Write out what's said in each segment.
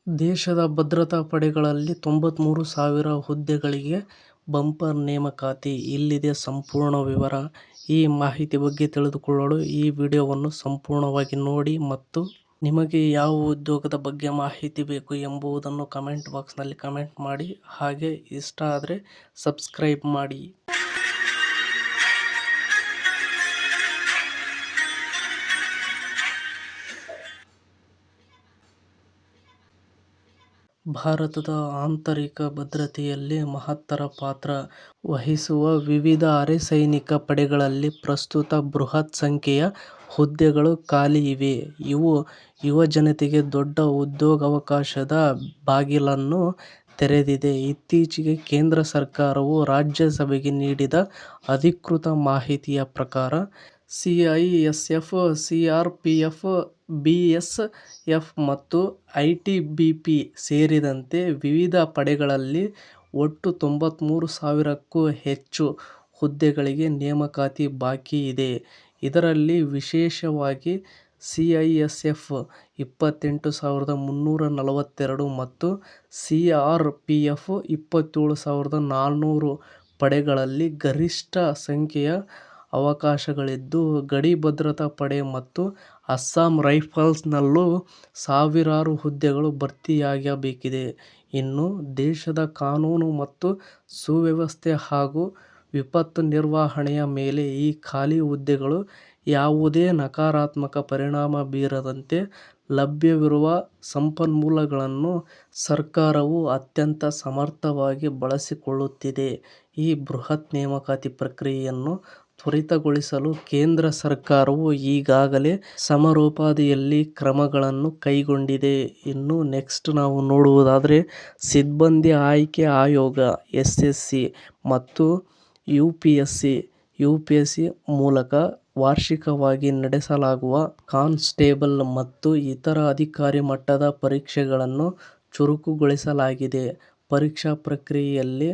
ದೇಶದ ಭದ್ರತಾ ಪಡೆಗಳಲ್ಲಿ 93,000 ಹುದ್ದೆಗಳಿಗೆ ಬಂಪರ್ ನೇಮಕಾತಿ. ಇಲ್ಲಿದೆ ಸಂಪೂರ್ಣ ವಿವರ. ಈ ಮಾಹಿತಿ ಬಗ್ಗೆ ತಿಳಿದುಕೊಳ್ಳಲು ಈ ವಿಡಿಯೋವನ್ನು ಸಂಪೂರ್ಣವಾಗಿ ನೋಡಿ ಮತ್ತು ನಿಮಗೆ ಯಾವ ಉದ್ಯೋಗದ ಬಗ್ಗೆ ಮಾಹಿತಿ ಬೇಕು ಎಂಬುದನ್ನು ಕಮೆಂಟ್ ಬಾಕ್ಸ್ನಲ್ಲಿ ಕಮೆಂಟ್ ಮಾಡಿ. ಹಾಗೆ ಇಷ್ಟ ಆದರೆ ಸಬ್ಸ್ಕ್ರೈಬ್ ಮಾಡಿ. ಭಾರತದ ಆಂತರಿಕ ಭದ್ರತೆಯಲ್ಲಿ ಮಹತ್ತರ ಪಾತ್ರ ವಹಿಸುವ ವಿವಿಧ ಅರೆಸೈನಿಕ ಪಡೆಗಳಲ್ಲಿ ಪ್ರಸ್ತುತ ಬೃಹತ್ ಸಂಖ್ಯೆಯ ಹುದ್ದೆಗಳು ಖಾಲಿ ಇವೆ. ಇವು ಯುವಜನತೆಗೆ ದೊಡ್ಡ ಉದ್ಯೋಗಾವಕಾಶದ ಬಾಗಿಲನ್ನು ತೆರೆದಿದೆ. ಇತ್ತೀಚೆಗೆ ಕೇಂದ್ರ ಸರ್ಕಾರವು ರಾಜ್ಯಸಭೆಗೆ ನೀಡಿದ ಅಧಿಕೃತ ಮಾಹಿತಿಯ ಪ್ರಕಾರ ಸಿಐಎಸ್ಎಫ್, ಸಿಆರ್ಪಿಎಫ್, ಬಿಎಸ್ಎಫ್ ಮತ್ತು ಐಟಿಬಿಪಿ ಸೇರಿದಂತೆ ವಿವಿಧ ಪಡೆಗಳಲ್ಲಿ ಒಟ್ಟು 93,000ಕ್ಕೂ ಹೆಚ್ಚು ಹುದ್ದೆಗಳಿಗೆ ನೇಮಕಾತಿ ಬಾಕಿ ಇದೆ. ಇದರಲ್ಲಿ ವಿಶೇಷವಾಗಿ ಸಿಐಎಸ್ಎಫ್ 28,342 ಮತ್ತು ಸಿಆರ್ಪಿಎಫ್ 27,400 ಪಡೆಗಳಲ್ಲಿ ಗರಿಷ್ಠ ಸಂಖ್ಯೆಯ ಅವಕಾಶಗಳಿದ್ದು, ಗಡಿ ಭದ್ರತಾ ಪಡೆ ಮತ್ತು ಅಸ್ಸಾಂ ರೈಫಲ್ಸ್ನಲ್ಲೂ ಸಾವಿರಾರು ಹುದ್ದೆಗಳು ಭರ್ತಿಯಾಗಬೇಕಿದೆ. ಇನ್ನು ದೇಶದ ಕಾನೂನು ಮತ್ತು ಸುವ್ಯವಸ್ಥೆ ಹಾಗೂ ವಿಪತ್ತು ನಿರ್ವಹಣೆಯ ಮೇಲೆ ಈ ಖಾಲಿ ಹುದ್ದೆಗಳು ಯಾವುದೇ ನಕಾರಾತ್ಮಕ ಪರಿಣಾಮ ಬೀರದಂತೆ ಲಭ್ಯವಿರುವ ಸಂಪನ್ಮೂಲಗಳನ್ನು ಸರ್ಕಾರವು ಅತ್ಯಂತ ಸಮರ್ಥವಾಗಿ ಬಳಸಿಕೊಳ್ಳುತ್ತಿದೆ. ಈ ಬೃಹತ್ ನೇಮಕಾತಿ ಪ್ರಕ್ರಿಯೆಯನ್ನು ತ್ವರಿತಗೊಳಿಸಲು ಕೇಂದ್ರ ಸರ್ಕಾರವು ಈಗಾಗಲೇ ಸಮರೋಪಾದಿಯಲ್ಲಿ ಕ್ರಮಗಳನ್ನು ಕೈಗೊಂಡಿದೆ. ಇನ್ನು ನೆಕ್ಸ್ಟ್ ನಾವು ನೋಡುವುದಾದರೆ, ಸಿಬ್ಬಂದಿ ಆಯ್ಕೆ ಆಯೋಗ ಎಸ್ಎಸ್ಸಿ ಮತ್ತು ಯುಪಿಎಸ್ಸಿ ಮೂಲಕ ವಾರ್ಷಿಕವಾಗಿ ನಡೆಸಲಾಗುವ ಕಾನ್ಸ್ಟೇಬಲ್ ಮತ್ತು ಇತರ ಅಧಿಕಾರಿ ಮಟ್ಟದ ಪರೀಕ್ಷೆಗಳನ್ನು ಚುರುಕುಗೊಳಿಸಲಾಗಿದೆ. ಪರೀಕ್ಷಾ ಪ್ರಕ್ರಿಯೆಯಲ್ಲಿ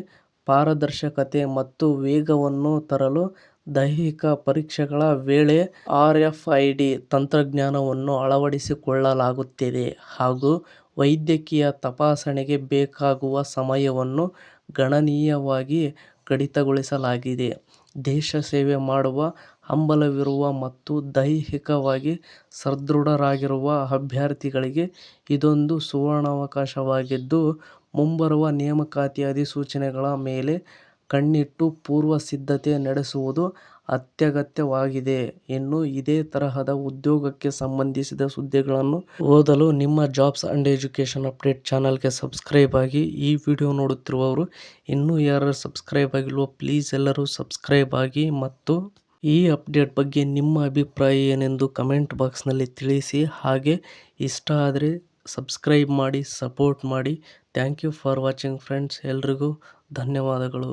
ಪಾರದರ್ಶಕತೆ ಮತ್ತು ವೇಗವನ್ನು ತರಲು ದೈಹಿಕ ಪರೀಕ್ಷೆಗಳ ವೇಳೆ ಆರ್ಎಫ್ಐಡಿ ತಂತ್ರಜ್ಞಾನವನ್ನು ಅಳವಡಿಸಿಕೊಳ್ಳಲಾಗುತ್ತಿದೆ ಹಾಗೂ ವೈದ್ಯಕೀಯ ತಪಾಸಣೆಗೆ ಬೇಕಾಗುವ ಸಮಯವನ್ನು ಗಣನೀಯವಾಗಿ ಕಡಿತಗೊಳಿಸಲಾಗಿದೆ. ದೇಶ ಸೇವೆ ಮಾಡುವ ಹಂಬಲವಿರುವ ಮತ್ತು ದೈಹಿಕವಾಗಿ ಸದೃಢರಾಗಿರುವ ಅಭ್ಯರ್ಥಿಗಳಿಗೆ ಇದೊಂದು ಸುವರ್ಣಾವಕಾಶವಾಗಿದ್ದು, ಮುಂಬರುವ ನೇಮಕಾತಿ ಅಧಿಸೂಚನೆಗಳ ಮೇಲೆ ಕಣ್ಣಿಟ್ಟು ಪೂರ್ವ ಸಿದ್ಧತೆ ನಡೆಸುವುದು ಅತ್ಯಗತ್ಯವಾಗಿದೆ. ಇನ್ನು ಇದೇ ತರಹದ ಉದ್ಯೋಗಕ್ಕೆ ಸಂಬಂಧಿಸಿದ ಸುದ್ದಿಗಳನ್ನು ಓದಲು ನಿಮ್ಮ ಜಾಬ್ಸ್ ಅಂಡ್ ಎಜುಕೇಷನ್ ಅಪ್ಡೇಟ್ ಚಾನಲ್ಗೆ ಸಬ್ಸ್ಕ್ರೈಬ್ ಆಗಿ. ಈ ವಿಡಿಯೋ ನೋಡುತ್ತಿರುವವರು ಇನ್ನೂ ಯಾರು ಸಬ್ಸ್ಕ್ರೈಬ್ ಆಗಿಲ್ವೋ ಪ್ಲೀಸ್ ಎಲ್ಲರೂ ಸಬ್ಸ್ಕ್ರೈಬ್ ಆಗಿ ಮತ್ತು ಈ ಅಪ್ಡೇಟ್ ಬಗ್ಗೆ ನಿಮ್ಮ ಅಭಿಪ್ರಾಯ ಏನೆಂದು ಕಮೆಂಟ್ ಬಾಕ್ಸ್ನಲ್ಲಿ ತಿಳಿಸಿ. ಹಾಗೆ ಇಷ್ಟ ಆದರೆ ಸಬ್ಸ್ಕ್ರೈಬ್ ಮಾಡಿ, ಸಪೋರ್ಟ್ ಮಾಡಿ. Thank you for watching friends. ಎಲ್ರಿಗೂ ಧನ್ಯವಾದಗಳು.